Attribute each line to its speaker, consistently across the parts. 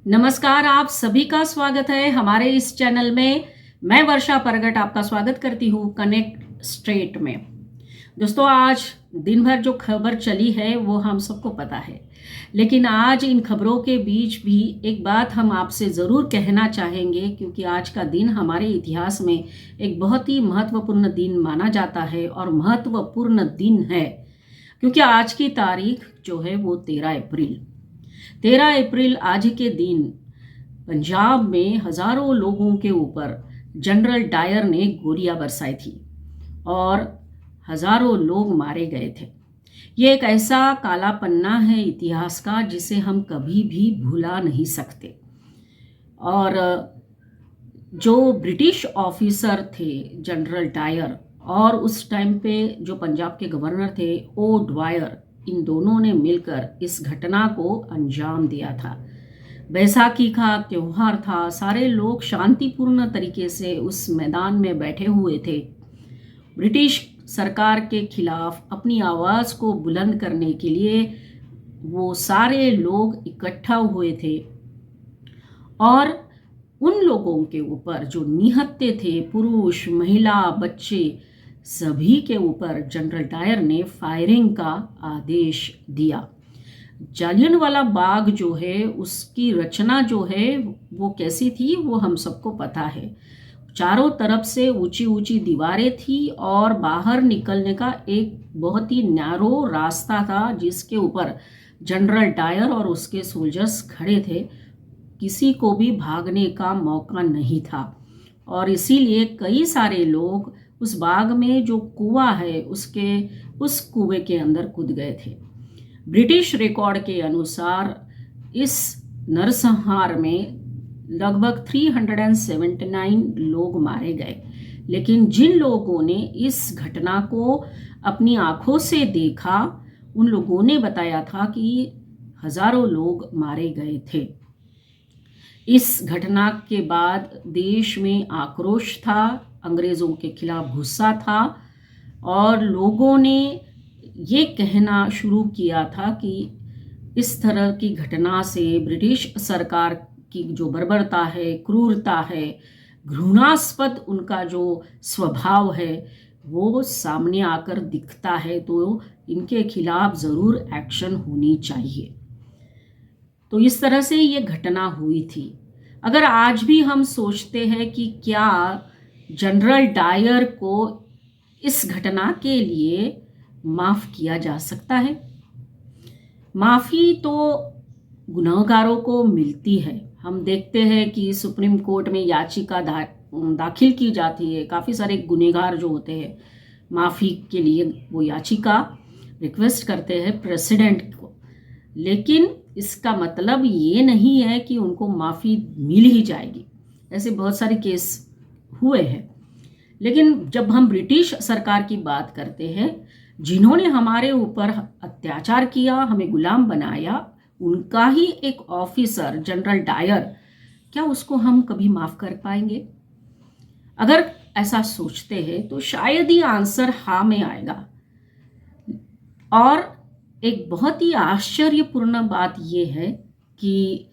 Speaker 1: नमस्कार, आप सभी का स्वागत है हमारे इस चैनल में। मैं वर्षा परगट आपका स्वागत करती हूँ कनेक्ट स्ट्रेट में। दोस्तों, आज दिन भर जो खबर चली है वो हम सबको पता है, लेकिन आज इन खबरों के बीच भी एक बात हम आपसे ज़रूर कहना चाहेंगे, क्योंकि आज का दिन हमारे इतिहास में एक बहुत ही महत्वपूर्ण दिन माना जाता है। और महत्वपूर्ण दिन है क्योंकि आज की तारीख जो है वो 13 अप्रैल आज के दिन पंजाब में हजारों लोगों के ऊपर जनरल डायर ने गोलियां बरसाई थी और हजारों लोग मारे गए थे। ये एक ऐसा काला पन्ना है इतिहास का जिसे हम कभी भी भुला नहीं सकते। और जो ब्रिटिश ऑफिसर थे जनरल डायर और उस टाइम पे जो पंजाब के गवर्नर थे ओ ड्वायर, इन दोनों ने मिलकर इस घटना को अंजाम दिया था। बैसाखी का त्योहार था, सारे लोग शांतिपूर्ण तरीके से उस मैदान में बैठे हुए थे। ब्रिटिश सरकार के खिलाफ अपनी आवाज़ को बुलंद करने के लिए वो सारे लोग इकट्ठा हुए थे और उन लोगों के ऊपर जो निहत्थे थे, पुरुष, महिला, बच्चे, सभी के ऊपर जनरल डायर ने फायरिंग का आदेश दिया। जालियनवाला बाग जो है उसकी रचना जो है वो कैसी थी वो हम सबको पता है। चारों तरफ से ऊंची ऊंची दीवारें थी और बाहर निकलने का एक बहुत ही नैरो रास्ता था जिसके ऊपर जनरल डायर और उसके सोल्जर्स खड़े थे। किसी को भी भागने का मौका नहीं था और इसीलिए कई सारे लोग उस बाग में जो कुआं है उस कुएं के अंदर कूद गए थे। ब्रिटिश रिकॉर्ड के अनुसार इस नरसंहार में लगभग 379 लोग मारे गए, लेकिन जिन लोगों ने इस घटना को अपनी आंखों से देखा उन लोगों ने बताया था कि हजारों लोग मारे गए थे। इस घटना के बाद देश में आक्रोश था, अंग्रेज़ों के खिलाफ गुस्सा था और लोगों ने ये कहना शुरू किया था कि इस तरह की घटना से ब्रिटिश सरकार की जो बर्बरता है, क्रूरता है, घृणास्पद उनका जो स्वभाव है वो सामने आकर दिखता है, तो इनके खिलाफ ज़रूर एक्शन होनी चाहिए। तो इस तरह से ये घटना हुई थी। अगर आज भी हम सोचते हैं कि क्या जनरल डायर को इस घटना के लिए माफ़ किया जा सकता है? माफ़ी तो गुनहगारों को मिलती है। हम देखते हैं कि सुप्रीम कोर्ट में याचिका दाखिल की जाती है। काफ़ी सारे गुनहगार जो होते हैं माफ़ी के लिए वो याचिका रिक्वेस्ट करते हैं प्रेसिडेंट को, लेकिन इसका मतलब ये नहीं है कि उनको माफ़ी मिल ही जाएगी। ऐसे बहुत सारे केस हुए हैं। लेकिन जब हम ब्रिटिश सरकार की बात करते हैं जिन्होंने हमारे ऊपर अत्याचार किया, हमें गुलाम बनाया, उनका ही एक ऑफिसर जनरल डायर, क्या उसको हम कभी माफ़ कर पाएंगे? अगर ऐसा सोचते हैं तो शायद ही आंसर हाँ में आएगा। और एक बहुत ही आश्चर्यपूर्ण बात यह है कि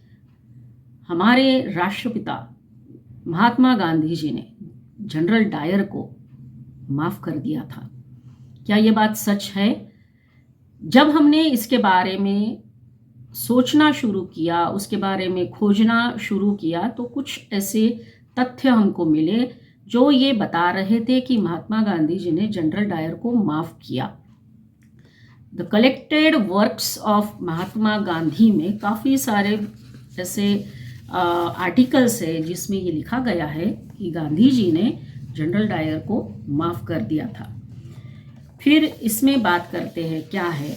Speaker 1: हमारे राष्ट्रपिता महात्मा गांधी जी ने जनरल डायर को माफ़ कर दिया था। क्या ये बात सच है? जब हमने इसके बारे में सोचना शुरू किया, उसके बारे में खोजना शुरू किया, तो कुछ ऐसे तथ्य हमको मिले जो ये बता रहे थे कि महात्मा गांधी जी ने जनरल डायर को माफ़ किया। The collected works of Mahatma Gandhi में काफ़ी सारे ऐसे आर्टिकल्स है जिसमें ये लिखा गया है कि गांधी जी ने जनरल डायर को माफ़ कर दिया था। फिर इसमें बात करते हैं क्या है।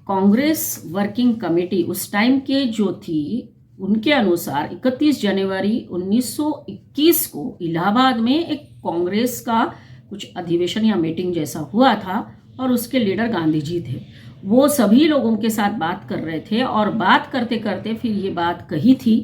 Speaker 1: कांग्रेस वर्किंग कमेटी उस टाइम के जो थी उनके अनुसार 31 जनवरी 1921 को इलाहाबाद में एक कांग्रेस का कुछ अधिवेशन या मीटिंग जैसा हुआ था और उसके लीडर गांधी जी थे। वो सभी लोगों के साथ बात कर रहे थे और बात करते करते फिर ये बात कही थी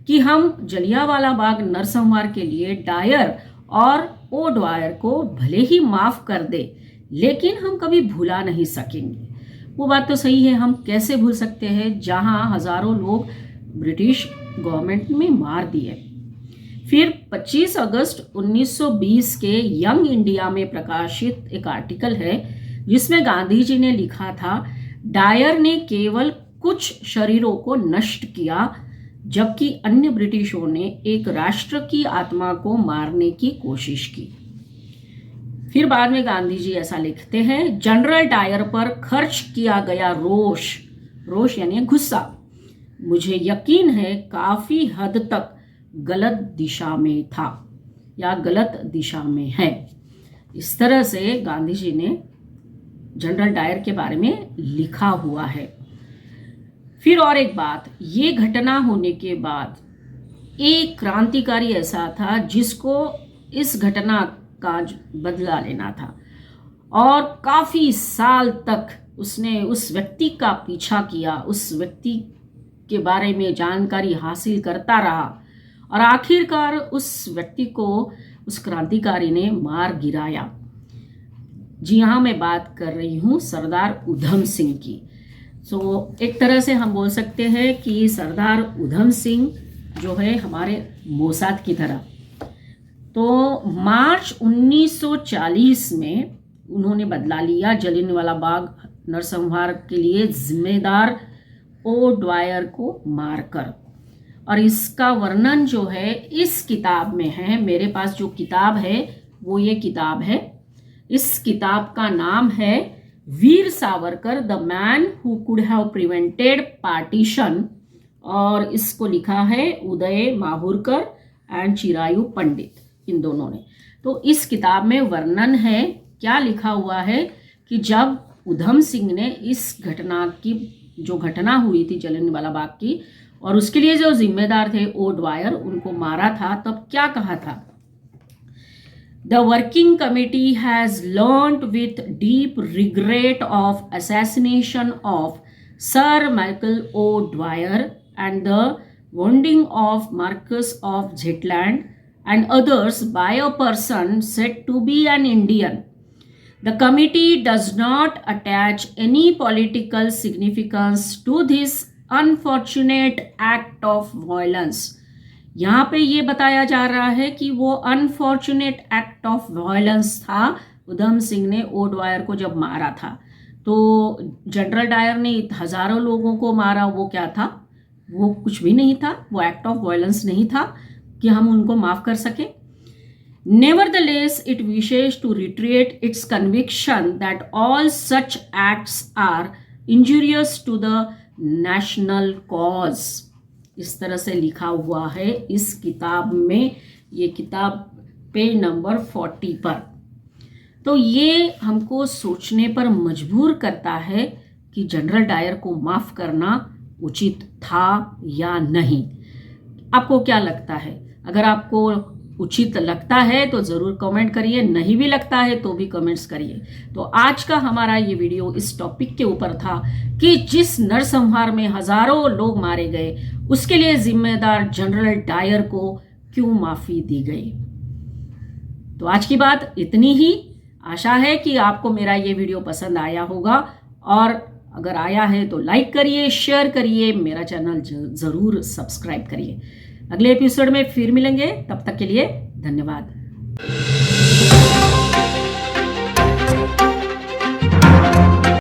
Speaker 1: कि हम जलियांवाला बाग नरसंहार के लिए डायर और ओ ड्वायर को भले ही माफ़ कर दे, लेकिन हम कभी भुला नहीं सकेंगे। वो बात तो सही है, हम कैसे भूल सकते हैं जहां हजारों लोग ब्रिटिश गवर्नमेंट में मार दिए। फिर 25 अगस्त 1920 के यंग इंडिया में प्रकाशित एक आर्टिकल है जिसमें गांधी जी ने लिखा था, डायर ने केवल कुछ शरीरों को नष्ट किया जबकि अन्य ब्रिटिशों ने एक राष्ट्र की आत्मा को मारने की कोशिश की। फिर बाद में गांधी जी ऐसा लिखते हैं, जनरल डायर पर खर्च किया गया रोष यानी गुस्सा मुझे यकीन है काफी हद तक गलत दिशा में था या गलत दिशा में है। इस तरह से गांधी जी ने जनरल डायर के बारे में लिखा हुआ है। फिर और एक बात, ये घटना होने के बाद एक क्रांतिकारी ऐसा था जिसको इस घटना का बदला लेना था और काफी साल तक उसने उस व्यक्ति का पीछा किया, उस व्यक्ति के बारे में जानकारी हासिल करता रहा और आखिरकार उस व्यक्ति को उस क्रांतिकारी ने मार गिराया। जी हाँ, मैं बात कर रही हूँ सरदार उधम सिंह की। एक तरह से हम बोल सकते हैं कि सरदार उधम सिंह जो है हमारे मोसाद की तरह। तो मार्च 1940 में उन्होंने बदला लिया, जलियांवाला बाग नरसंहार के लिए जिम्मेदार ओ ड्वायर को मारकर। और इसका वर्णन जो है इस किताब में है। मेरे पास जो किताब है वो ये किताब है। इस किताब का नाम है Veer Savarkar, the man who could have prevented partition, और इसको लिखा है उदय माहुरकर एंड चिरायु पंडित, इन दोनों ने। तो इस किताब में वर्णन है, क्या लिखा हुआ है कि जब उधम सिंह ने इस घटना की, जो घटना हुई थी जलियांवाला बाग की, और उसके लिए जो जिम्मेदार थे ओ ड्वायर, उनको मारा था, तब क्या कहा था? The working committee has learnt with deep regret of assassination of Sir Michael O. Dwyer and the wounding of Marquess of Zetland and others by a person said to be an Indian. The committee does not attach any political significance to this unfortunate act of violence. यहाँ पे ये बताया जा रहा है कि वो unfortunate act of violence था। उधम सिंह ने ओ ड्वायर को जब मारा था, तो जनरल डायर ने हजारों लोगों को मारा, वो क्या था? वो कुछ भी नहीं था, वो एक्ट ऑफ वायलेंस नहीं था कि हम उनको माफ कर सके। Nevertheless it wishes to retreat its conviction that all such acts are injurious to the national cause. इस तरह से लिखा हुआ है इस किताब में, ये किताब पेज नंबर 40 पर। तो ये हमको सोचने पर मजबूर करता है कि जनरल डायर को माफ करना उचित था या नहीं। आपको क्या लगता है? अगर आपको उचित लगता है तो ज़रूर कमेंट करिए, नहीं भी लगता है तो भी कमेंट्स करिए। तो आज का हमारा ये वीडियो इस टॉपिक के ऊपर था कि जिस नरसंहार में हजारों लोग मारे गए उसके लिए जिम्मेदार जनरल डायर को क्यों माफी दी गई। तो आज की बात इतनी ही। आशा है कि आपको मेरा ये वीडियो पसंद आया होगा, और अगर आया है तो लाइक करिए, शेयर करिए, मेरा चैनल ज़रूर सब्सक्राइब करिए। अगले एपिसोड में फिर मिलेंगे, तब तक के लिए धन्यवाद।